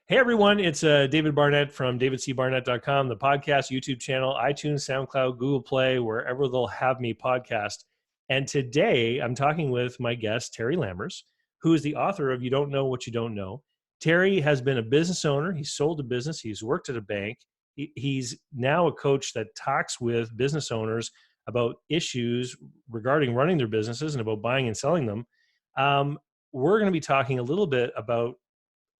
Hey everyone, it's David Barnett from davidcbarnett.com, the podcast, YouTube channel, iTunes, SoundCloud, Google Play, wherever they'll have me podcast. And today I'm talking with my guest, Terry Lammers, who is the author of You Don't Know What You Don't Know. Terry has been a business owner. He's sold a business. He's worked at a bank. He's now a coach that talks with business owners about issues regarding running their businesses and about buying and selling them. We're going to be talking a little bit about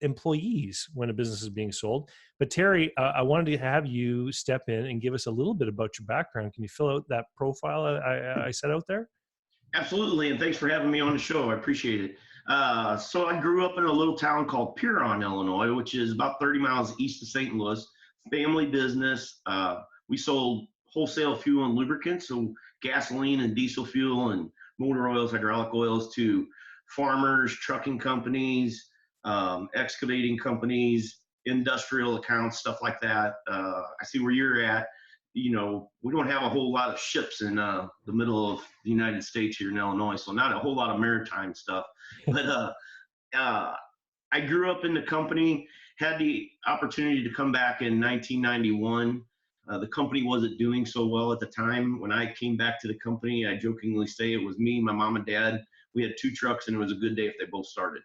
employees when a business is being sold. But Terry, I wanted to have you step in and give us a little bit about your background. Can you fill out that profile I set out there? Absolutely, and thanks for having me on the show. I appreciate it. So I grew up in a little town called Pierron, Illinois, which is about 30 miles east of St. Louis. Family business. We sold wholesale fuel and lubricants, so gasoline and diesel fuel and motor oils, hydraulic oils to farmers, trucking companies, excavating companies, industrial accounts, stuff like that. I see where you're at. We don't have a whole lot of ships in the middle of the United States here in Illinois, so not a whole lot of maritime stuff. But I grew up in the company, had the opportunity to come back in 1991. The company wasn't doing so well at the time. When I came back to the company, I jokingly say it was me, my mom and dad. We had 2 trucks, and it was a good day if they both started.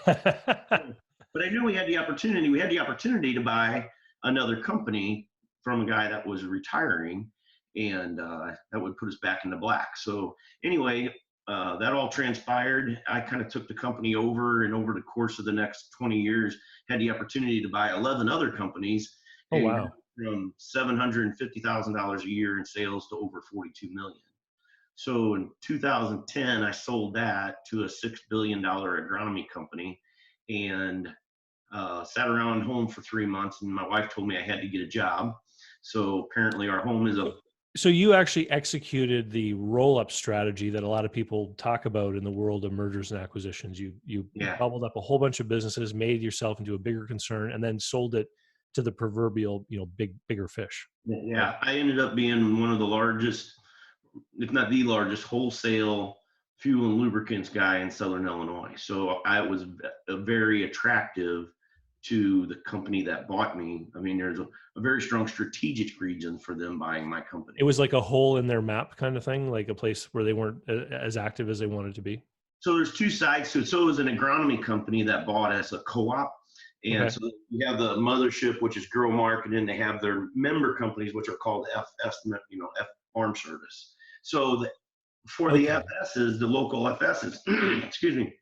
But I knew we had the opportunity. We had the opportunity to buy another company from a guy that was retiring, and that would put us back in the black. So anyway, that all transpired. I kind of took the company over, and over the course of the next 20 years, had the opportunity to buy 11 other companies. Oh, wow. From $750,000 a year in sales to over $42 million. So in 2010, I sold that to a $6 billion agronomy company, and sat around home for 3 months, and my wife told me I had to get a job. So apparently our home is a... So you actually executed the roll-up strategy that a lot of people talk about in the world of mergers and acquisitions. You bubbled up a whole bunch of businesses, made yourself into a bigger concern, and then sold it to the proverbial, bigger fish. Yeah, I ended up being one of the largest, if not the largest, wholesale fuel and lubricants guy in Southern Illinois. So I was very attractive to the company that bought me. I mean, there's a very strong strategic reason for them buying my company. It was like a hole in their map kind of thing, like a place where they weren't as active as they wanted to be. So there's 2 sides to it. So it was an agronomy company that bought us a co-op. And okay. So you have the mothership, which is Growmark, and then they have their member companies, which are called FS, F Farm Service. So for the FSs, the local FSs, excuse me,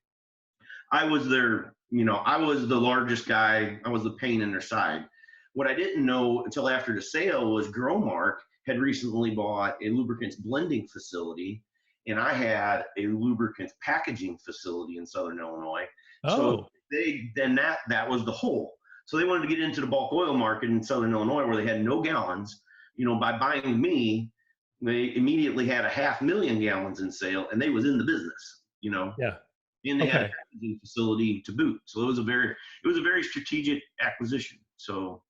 I was their, I was the largest guy. I was the pain in their side. What I didn't know until after the sale was Growmark had recently bought a lubricants blending facility, and I had a lubricants packaging facility in Southern Illinois. Oh. So that was the hole. So they wanted to get into the bulk oil market in Southern Illinois where they had no gallons. By buying me, they immediately had 500,000 gallons in sale, and they was in the business, Yeah. And they had a packaging facility to boot. So it was a very strategic acquisition. So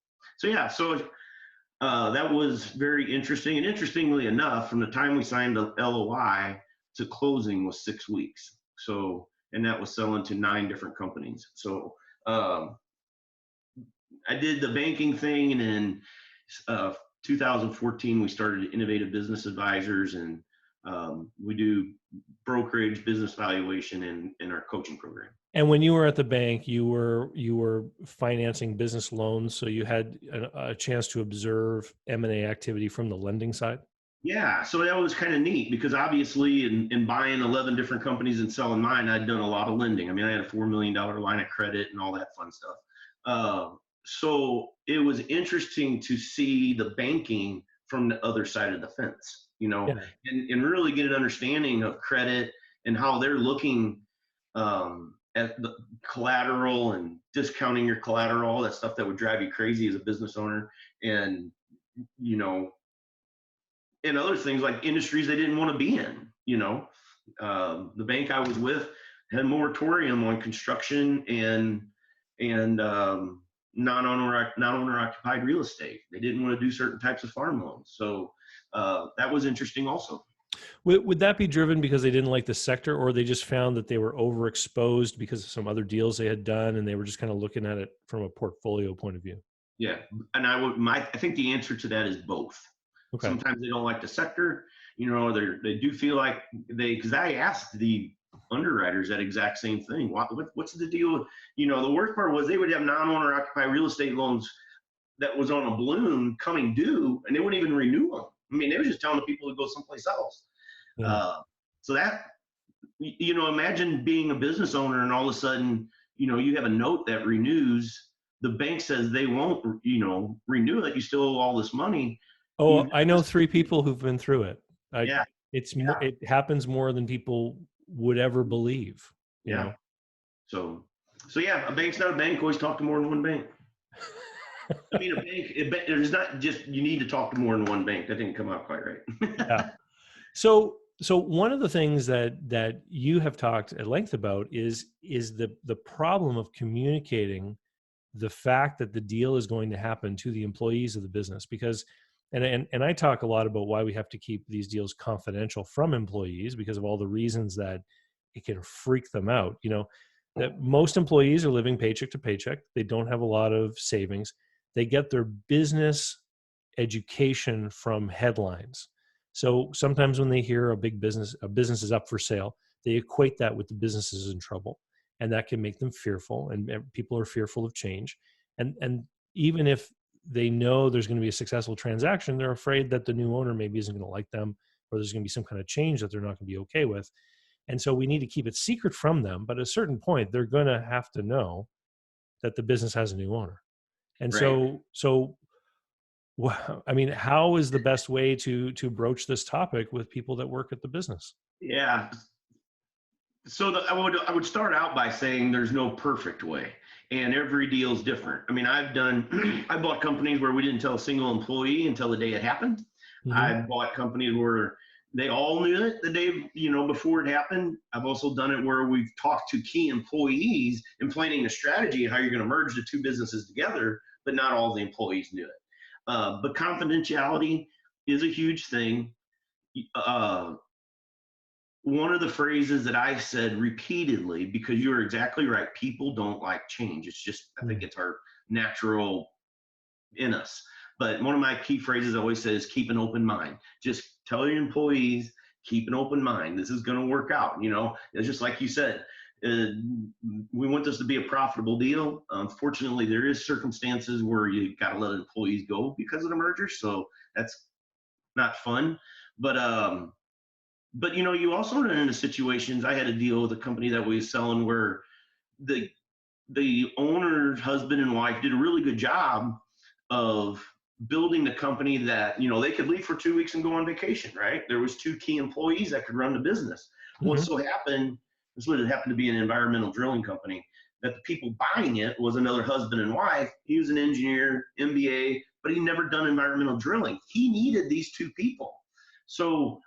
that was very interesting. And interestingly enough, from the time we signed the LOI to closing was 6 weeks. So, and that was selling to 9 different companies. So I did the banking thing, and then 2014 we started Innovative Business Advisors, and we do brokerage, business valuation, in our coaching program. And when you were at the bank, you were financing business loans, so you had a chance to observe M&A activity from the lending side? Yeah, so that was kind of neat because obviously in buying 11 different companies and selling mine, I'd done a lot of lending. I mean, I had a $4 million line of credit and all that fun stuff. So it was interesting to see the banking from the other side of the fence, and really get an understanding of credit and how they're looking at the collateral and discounting your collateral, all that stuff that would drive you crazy as a business owner. And, and other things like industries they didn't want to be in. The bank I was with had a moratorium on construction and non-owner occupied real estate. They didn't want to do certain types of farm loans. So that was interesting also. Would that be driven because they didn't like the sector, or they just found that they were overexposed because of some other deals they had done, and they were just kind of looking at it from a portfolio point of view? Yeah, and I think the answer to that is both. Okay. Sometimes they don't like the sector, they do feel like because I asked the underwriters that exact same thing. What's the deal? The worst part was they would have non-owner occupied real estate loans that was on a balloon coming due, and they wouldn't even renew them. I mean, they were just telling the people to go someplace else. Yeah. So that, imagine being a business owner and all of a sudden, you have a note that renews. The bank says they won't, renew it. You still owe all this money. Oh, I know 3 people who've been through it. Yeah, It happens more than people would ever believe, you yeah. know? So yeah, a bank's not a bank. Always talk to more than one bank. I mean, there's not just, you need to talk to more than one bank. That didn't come out quite right. Yeah. So one of the things that you have talked at length about is the problem of communicating the fact that the deal is going to happen to the employees of the business, because and I talk a lot about why we have to keep these deals confidential from employees because of all the reasons that it can freak them out. That most employees are living paycheck to paycheck. They don't have a lot of savings. They get their business education from headlines. So sometimes when they hear a business is up for sale, they equate that with the business is in trouble, and that can make them fearful. And people are fearful of change. And even if they know there's going to be a successful transaction, they're afraid that the new owner maybe isn't going to like them, or there's going to be some kind of change that they're not going to be okay with. And so we need to keep it secret from them. But at a certain point, they're going to have to know that the business has a new owner. And Right. so I mean, how is the best way to broach this topic with people that work at the business? Yeah. So I would start out by saying there's no perfect way, and every deal is different. I mean, I bought companies where we didn't tell a single employee until the day it happened. Mm-hmm. I bought companies where they all knew it the day, before it happened. I've also done it where we've talked to key employees and planning a strategy how you're going to merge the two businesses together, but not all the employees knew it. But confidentiality is a huge thing. Uh, One of the phrases that I said repeatedly, because you're exactly right, people don't like change. It's just, I think it's our natural in us. But one of my key phrases I always say is keep an open mind. Just tell your employees, keep an open mind. This is going to work out. It's just like you said, we want this to be a profitable deal. Unfortunately, there is circumstances where you got to let employees go because of the merger. So that's not fun. But you also run into situations. I had a deal with a company that we was selling where the owner's husband and wife did a really good job of building the company that they could leave for 2 weeks and go on vacation. Right? There was 2 key employees that could run the business. Mm-hmm. Well, so happened. This would have happened to be an environmental drilling company. That the people buying it was another husband and wife. He was an engineer, MBA, but he never done environmental drilling. He needed these 2 people. So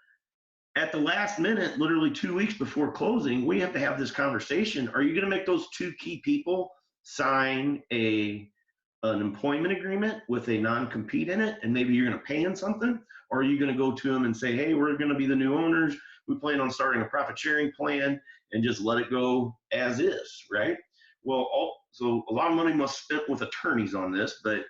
at the last minute, literally 2 weeks before closing, we have to have this conversation. Are you going to make those 2 key people sign an employment agreement with a non-compete in it, and maybe you're going to pay them something? Or are you going to go to them and say, hey, we're going to be the new owners. We plan on starting a profit sharing plan and just let it go as is, right? Well, so a lot of money was spent with attorneys on this, but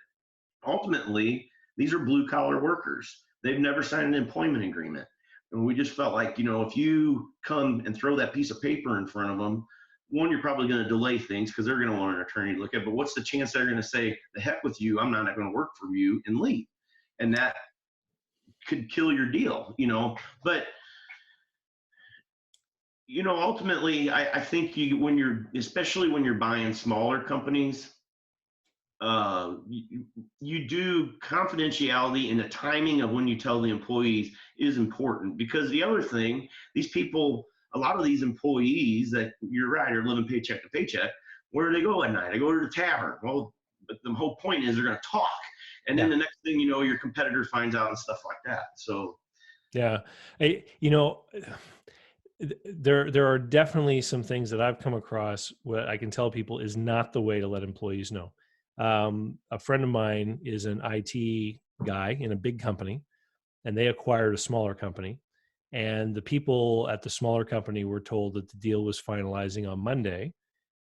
ultimately, these are blue collar workers. They've never signed an employment agreement. And we just felt like, if you come and throw that piece of paper in front of them, one, you're probably going to delay things because they're going to want an attorney to look at. But what's the chance they're going to say, the heck with you, I'm not going to work for you, and leave? And that could kill your deal, But, ultimately, I think especially when you're buying smaller companies, you do confidentiality, and the timing of when you tell the employees is important, because the other thing, a lot of these employees that you're right are living paycheck to paycheck. Where do they go at night? They go to the tavern. Well, but the whole point is they're going to talk, and then the next thing you know, your competitor finds out and stuff like that. So yeah, there are definitely some things that I've come across what I can tell people is not the way to let employees know. A friend of mine is an IT guy in a big company, and they acquired a smaller company. And the people at the smaller company were told that the deal was finalizing on Monday.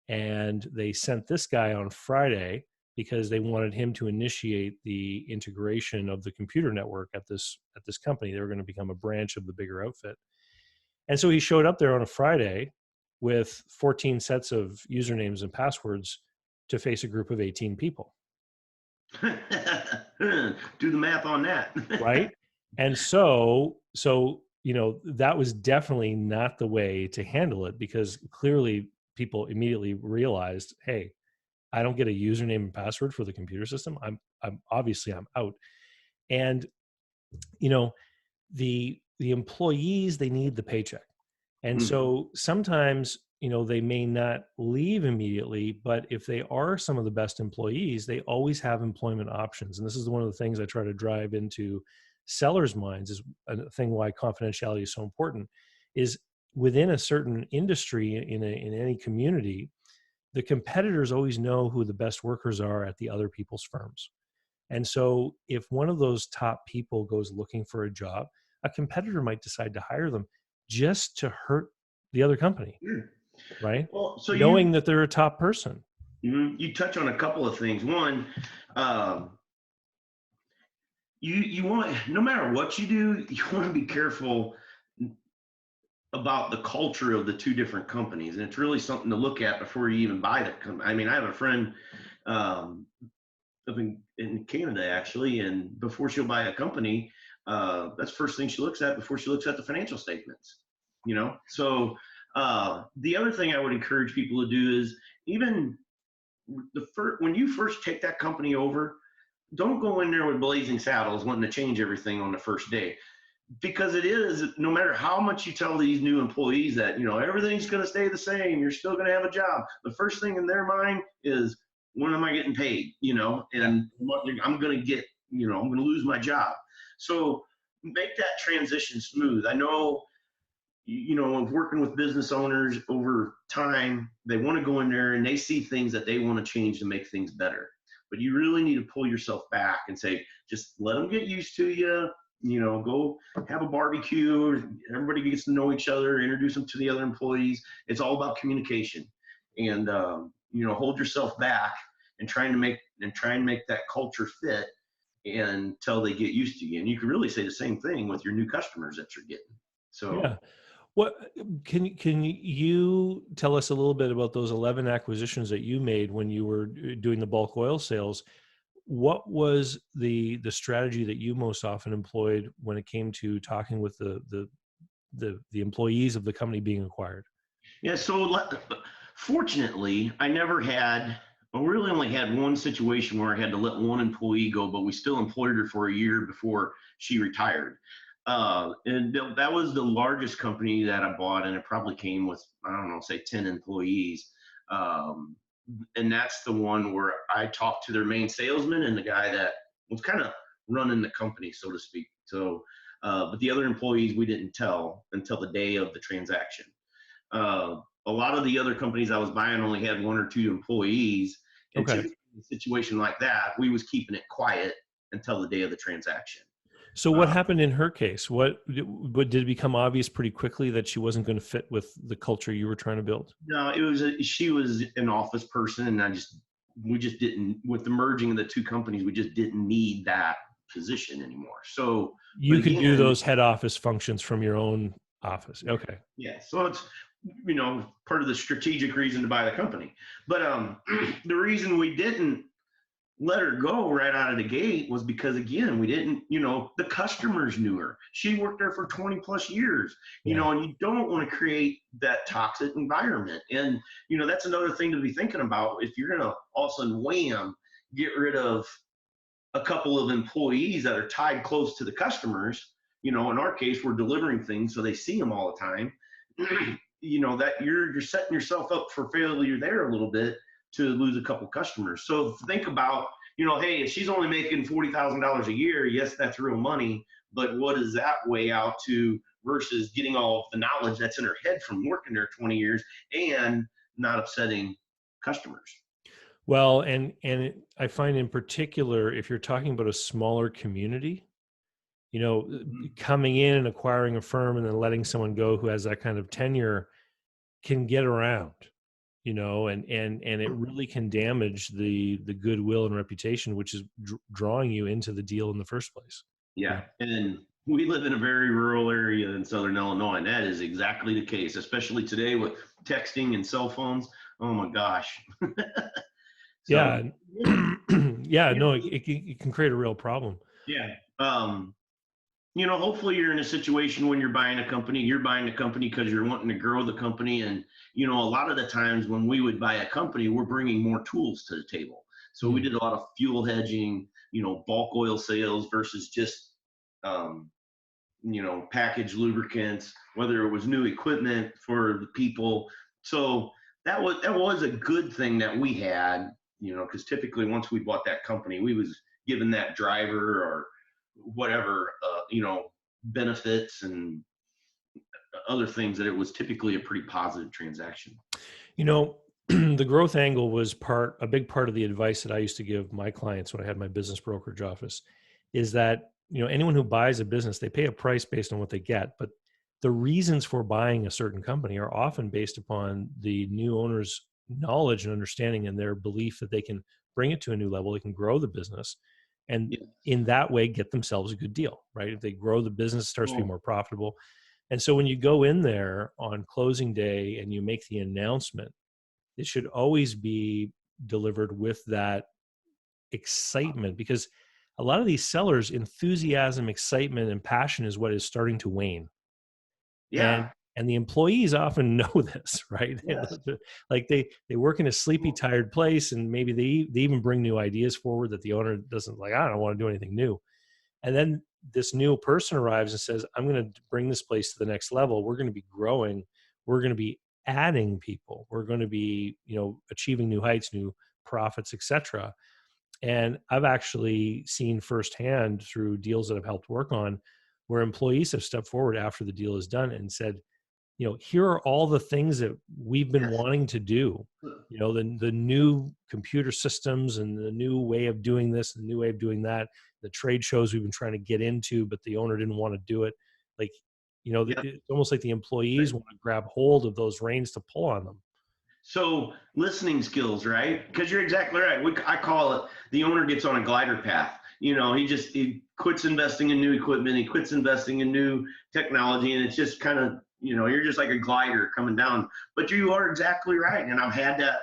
And they sent this guy on Friday because they wanted him to initiate the integration of the computer network at this company. They were going to become a branch of the bigger outfit. And so he showed up there on a Friday with 14 sets of usernames and passwords to face a group of 18 people. Do the math on that. Right? And so, that was definitely not the way to handle it, because clearly people immediately realized, hey, I don't get a username and password for the computer system. I'm obviously I'm out. And, the employees, they need the paycheck. And so sometimes, they may not leave immediately, but if they are some of the best employees, they always have employment options. And this is one of the things I try to drive into sellers' minds, is a thing why confidentiality is so important, is within a certain industry, in any community, the competitors always know who the best workers are at the other people's firms. And so if one of those top people goes looking for a job, a competitor might decide to hire them just to hurt the other company, right? Well, so knowing that they're a top person. You touch on a couple of things. One, you want, no matter what you do, you want to be careful about the culture of the two different companies, and it's really something to look at before you even buy that company. I mean, I have a friend up in Canada, actually, and before she'll buy a company, that's the first thing she looks at before she looks at the financial statements. So the other thing I would encourage people to do is, even when you first take that company over, don't go in there with blazing saddles wanting to change everything on the first day, because it is, no matter how much you tell these new employees that everything's going to stay the same, you're still going to have a job, the first thing in their mind is, when am I getting paid? And I'm going to get, I'm going to lose my job. So make that transition smooth. I know, working with business owners over time, they want to go in there and they see things that they want to change to make things better. But you really need to pull yourself back and say, just let them get used to you. Go have a barbecue. Everybody gets to know each other, introduce them to the other employees. It's all about communication, and hold yourself back and try and make that culture fit until they get used to you. And you can really say the same thing with your new customers that you're getting. So Yeah. What can you tell us a little bit about those 11 acquisitions that you made when you were doing the bulk oil sales? What was the strategy that you most often employed when it came to talking with the employees of the company being acquired? Yeah, so fortunately, I really only had one situation where I had to let one employee go, but we still employed her for a year before she retired. And that was the largest company that I bought, and it probably came with, I don't know, say 10 employees. And that's the one where I talked to their main salesman and the guy that was kind of running the company, so to speak. So, but the other employees we didn't tell until the day of the transaction. A lot of the other companies I was buying only had 1 or 2 employees. And typically in a situation like that, we was keeping it quiet until the day of the transaction. So what happened in her case? What did it become obvious pretty quickly that she wasn't going to fit with the culture you were trying to build? No, she was an office person, and we just didn't, with the merging of the two companies, we just didn't need that position anymore. So you could do those head office functions from your own office. Okay. Yeah. So it's, part of the strategic reason to buy the company. But the reason we didn't let her go right out of the gate was because, again, we didn't, the customers knew her. She worked there for 20 plus years, and you don't want to create that toxic environment. And, that's another thing to be thinking about. If you're going to all of a sudden, wham, get rid of a couple of employees that are tied close to the customers, in our case, we're delivering things so they see them all the time. That you're setting yourself up for failure there a little bit, to lose a couple customers. So think about, hey, if she's only making $40,000 a year, yes, that's real money, but what does that weigh out to versus getting all of the knowledge that's in her head from working there 20 years and not upsetting customers? Well, and I find in particular, if you're talking about a smaller community, coming in and acquiring a firm and then letting someone go who has that kind of tenure can get around, and it really can damage the goodwill and reputation, which is drawing you into the deal in the first place. Yeah. And we live in a very rural area in Southern Illinois, and that is exactly the case, especially today with texting and cell phones. Oh my gosh. So, Yeah. Yeah, no, it can create a real problem. yeah. Hopefully you're in a situation when you're buying a company because you're wanting to grow the company. And, a lot of the times when we would buy a company, we're bringing more tools to the table. So we did a lot of fuel hedging, bulk oil sales versus just, packaged lubricants, whether it was new equipment for the people. So that was a good thing that we had, because typically once we bought that company, we was given that driver or whatever, benefits and other things, that it was typically a pretty positive transaction. The growth angle was a big part of the advice that I used to give my clients when I had my business brokerage office, is that, anyone who buys a business, they pay a price based on what they get, but the reasons for buying a certain company are often based upon the new owner's knowledge and understanding and their belief that they can bring it to a new level, they can grow the business, and Yeah. in that way get themselves a good deal, right? If they grow the business, it starts to be more profitable. And so when you go in there on closing day and you make the announcement, it should always be delivered with that excitement, because a lot of these sellers, enthusiasm, excitement, and passion is what is starting to wane. Yeah. And the employees often know this, right? Yes. Like they work in a sleepy, tired place, and maybe they even bring new ideas forward that the owner doesn't like. I don't want to do anything new. And then this new person arrives and says, I'm going to bring this place to the next level. We're going to be growing. We're going to be adding people. We're going to be, achieving new heights, new profits, etc. And I've actually seen firsthand through deals that I've helped work on, where employees have stepped forward after the deal is done and said, here are all the things that we've been Yes. wanting to do. The new computer systems and the new way of doing this, the new way of doing that, the trade shows we've been trying to get into, but the owner didn't want to do it. Like, Yeah. it's almost like the employees want to grab hold of those reins to pull on them. So listening skills, right? Because you're exactly right. I call it the owner gets on a glider path. He quits investing in new equipment. He quits investing in new technology, and it's just kind of, you're just like a glider coming down. But you are exactly right, and I've had that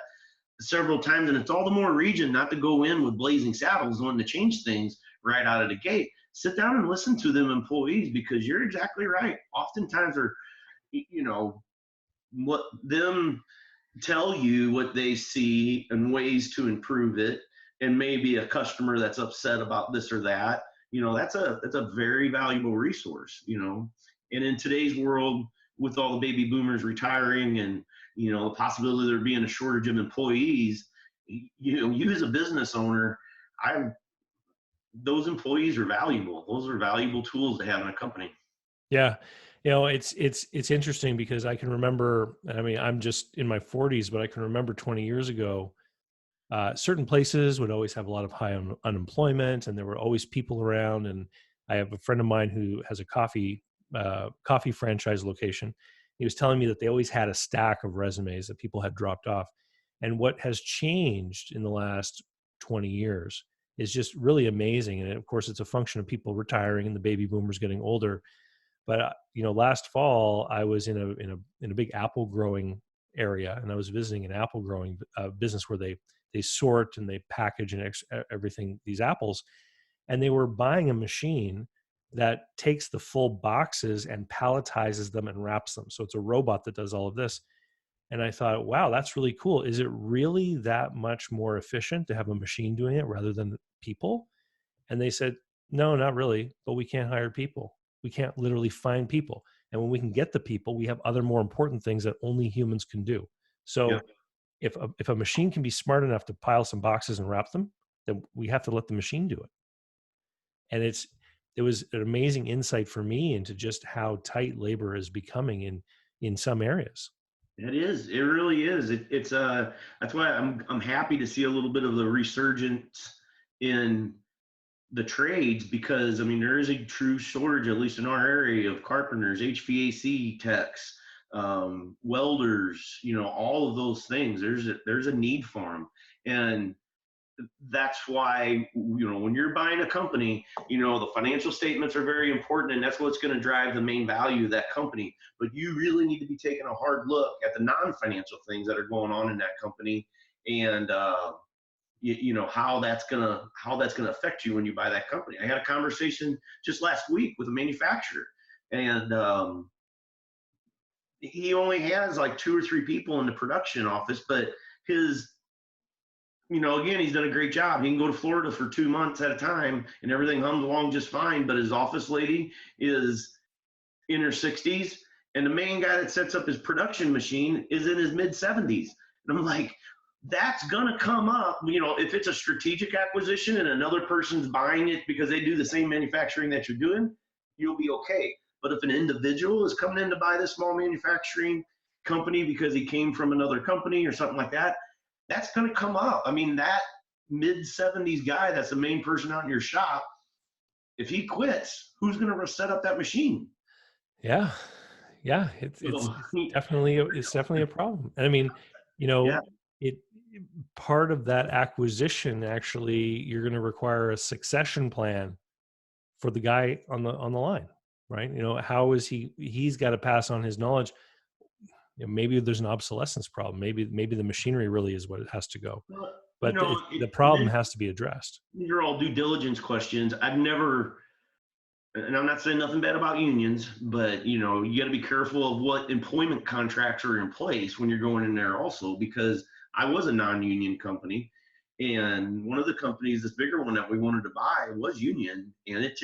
several times, and it's all the more reason not to go in with blazing saddles, wanting to change things right out of the gate. Sit down and listen to them employees, because you're exactly right. Oftentimes, are what them tell you what they see and ways to improve it, and maybe a customer that's upset about this or that, that's a very valuable resource. And in today's world, with all the baby boomers retiring and the possibility of there being a shortage of employees, you as a business owner, I those employees are valuable. Those are valuable tools to have in a company. Yeah. It's interesting because I can remember, I mean, I'm just in my 40s, but I can remember 20 years ago, certain places would always have a lot of high unemployment, and there were always people around. And I have a friend of mine who has a coffee franchise location. He was telling me that they always had a stack of resumes that people had dropped off. And what has changed in the last 20 years is just really amazing. And of course, it's a function of people retiring and the baby boomers getting older. But last fall I was in a big apple growing area, and I was visiting an apple growing business where they sort and they package and everything, these apples, and they were buying a machine that takes the full boxes and palletizes them and wraps them. So it's a robot that does all of this. And I thought, wow, that's really cool. Is it really that much more efficient to have a machine doing it rather than people? And they said, no, not really, but we can't hire people. We can't literally find people. And when we can get the people, we have other more important things that only humans can do. Yeah. So if a machine can be smart enough to pile some boxes and wrap them, then we have to let the machine do it. And it was an amazing insight for me into just how tight labor is becoming in some areas. It is. It really is. It's that's why I'm happy to see a little bit of the resurgence in the trades, because I mean there is a true shortage, at least in our area, of carpenters, HVAC techs, welders, all of those things. There's a need for them. And that's why, when you're buying a company, the financial statements are very important, and that's what's going to drive the main value of that company. But you really need to be taking a hard look at the non-financial things that are going on in that company, and how that's gonna affect you when you buy that company. I had a conversation just last week with a manufacturer, and he only has like 2 or 3 people in the production office, but his again, he's done a great job. He can go to Florida for 2 months at a time and everything hums along just fine. But his office lady is in her 60s, and the main guy that sets up his production machine is in his mid 70s. And I'm like, that's going to come up, if it's a strategic acquisition and another person's buying it because they do the same manufacturing that you're doing, you'll be okay. But if an individual is coming in to buy this small manufacturing company because he came from another company or something like that, that's going to come up. I mean, that mid 70s guy that's the main person out in your shop, if he quits, who's going to set up that machine? Yeah. It's definitely a problem. And I mean, Yeah. it part of that acquisition, actually, you're going to require a succession plan for the guy on the line, right? How is he's got to pass on his knowledge. Maybe there's an obsolescence problem. Maybe the machinery really is what it has to go. Well, But the problem has to be addressed. These are all due diligence questions. I've never, and I'm not saying nothing bad about unions, but you got to be careful of what employment contracts are in place when you're going in there also, because I was a non-union company, and one of the companies, this bigger one that we wanted to buy, was union, and it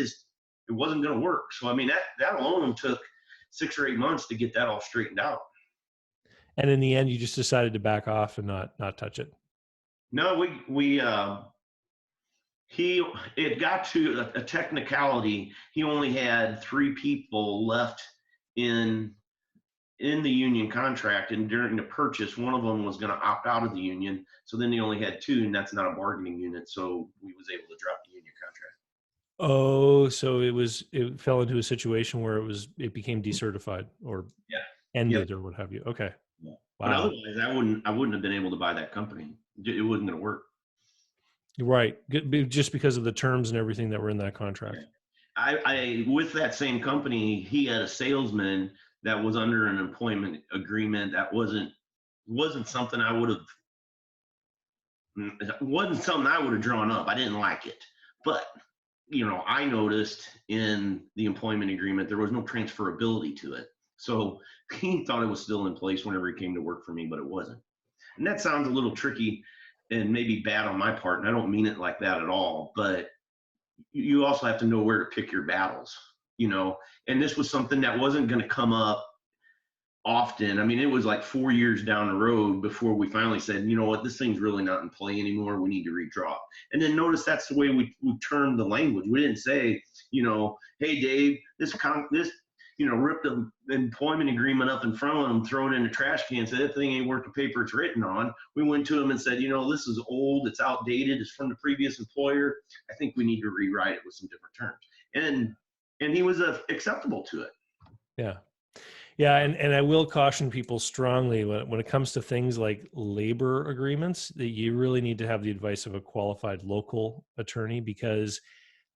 wasn't going to work. So I mean, that alone took 6 or 8 months to get that all straightened out. And in the end, you just decided to back off and not touch it. No, it got to a technicality. He only had 3 people left in the union contract, and during the purchase, one of them was going to opt out of the union. So then they only had 2, and that's not a bargaining unit. So we was able to drop the union contract. Oh, so it fell into a situation where it became decertified or ended or what have you. Okay. Yeah. Wow. But otherwise, I wouldn't have been able to buy that company. It wasn't going to work. Right. Just because of the terms and everything that were in that contract. I with that same company, he had a salesman that was under an employment agreement that wasn't something I would have drawn up. I didn't like it. But, I noticed in the employment agreement, there was no transferability to it. So he thought it was still in place whenever he came to work for me, but it wasn't. And that sounds a little tricky and maybe bad on my part, and I don't mean it like that at all, but you also have to know where to pick your battles, and this was something that wasn't going to come up often. I mean, it was like 4 years down the road before we finally said, you know what, this thing's really not in play anymore. We need to redraw. And then notice that's the way we turned the language. We didn't say, hey, Dave, this rip the employment agreement up in front of them, throw it in the trash can, say that thing ain't worth the paper it's written on. We went to them and said, this is old, it's outdated, it's from the previous employer. I think we need to rewrite it with some different terms. And he was acceptable to it. Yeah. Yeah, and I will caution people strongly when it comes to things like labor agreements that you really need to have the advice of a qualified local attorney, because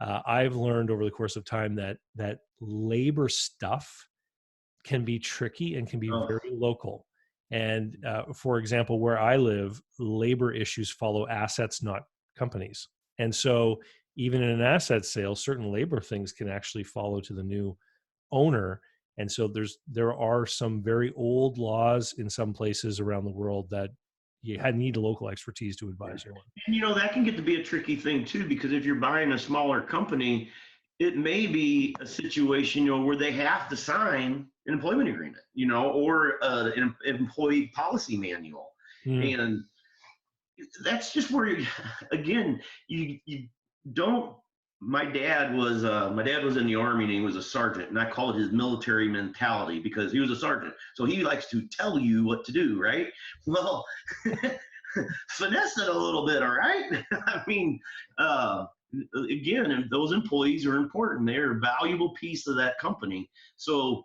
I've learned over the course of time that labor stuff can be tricky and can be very local. And for example, where I live, labor issues follow assets, not companies. And so even in an asset sale, certain labor things can actually follow to the new owner. And so there are some very old laws in some places around the world that you need a local expertise to advise you on. And that can get to be a tricky thing too, because if you're buying a smaller company, it may be a situation where they have to sign an employment agreement, or an employee policy manual, and that's just where you don't. My dad was in the Army, and he was a sergeant, and I call it his military mentality because he was a sergeant. So he likes to tell you what to do, right? Well, finesse it a little bit, all right? I mean, again, and those employees are important. They're a valuable piece of that company. So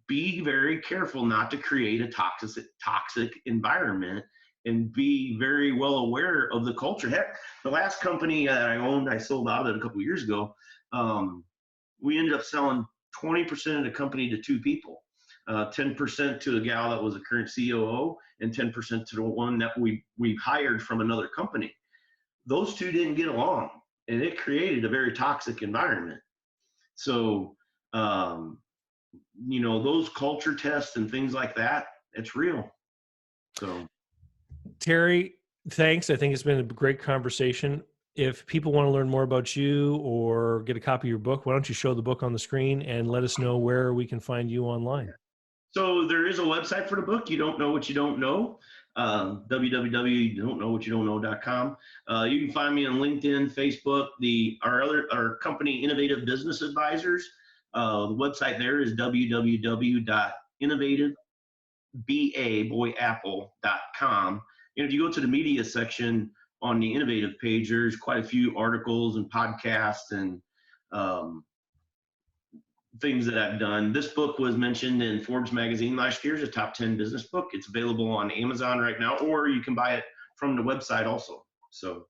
be very careful not to create a toxic environment, and be very well aware of the culture. Heck, the last company that I owned, I sold out of it a couple of years ago. We ended up selling 20% of the company to two people, 10% to the gal that was a current COO, and 10% to the one that we hired from another company. Those two didn't get along, and it created a very toxic environment. So, those culture tests and things like that, it's real. So, Terry, thanks. I think it's been a great conversation. If people want to learn more about you or get a copy of your book, why don't you show the book on the screen and let us know where we can find you online? So there is a website for the book, You Don't Know What You Don't Know, www.youdon'tknow.com. You can find me on LinkedIn, Facebook, our company, Innovative Business Advisors. The website there is www.innovativeBAboyapple.com. And if you go to the media section on the Innovative page, there's quite a few articles and podcasts and things that I've done. This book was mentioned in Forbes magazine last year as a top 10 business book. It's available on Amazon right now, or you can buy it from the website also. So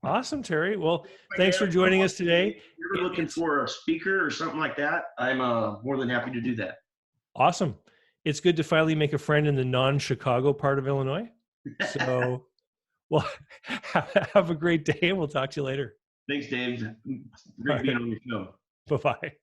awesome, Terry. Well, thanks for joining us today. If you're looking for a speaker or something like that, I'm more than happy to do that. Awesome. It's good to finally make a friend in the non-Chicago part of Illinois. So, well, have a great day, and we'll talk to you later. Thanks, Dave. Great being on your show. Bye-bye.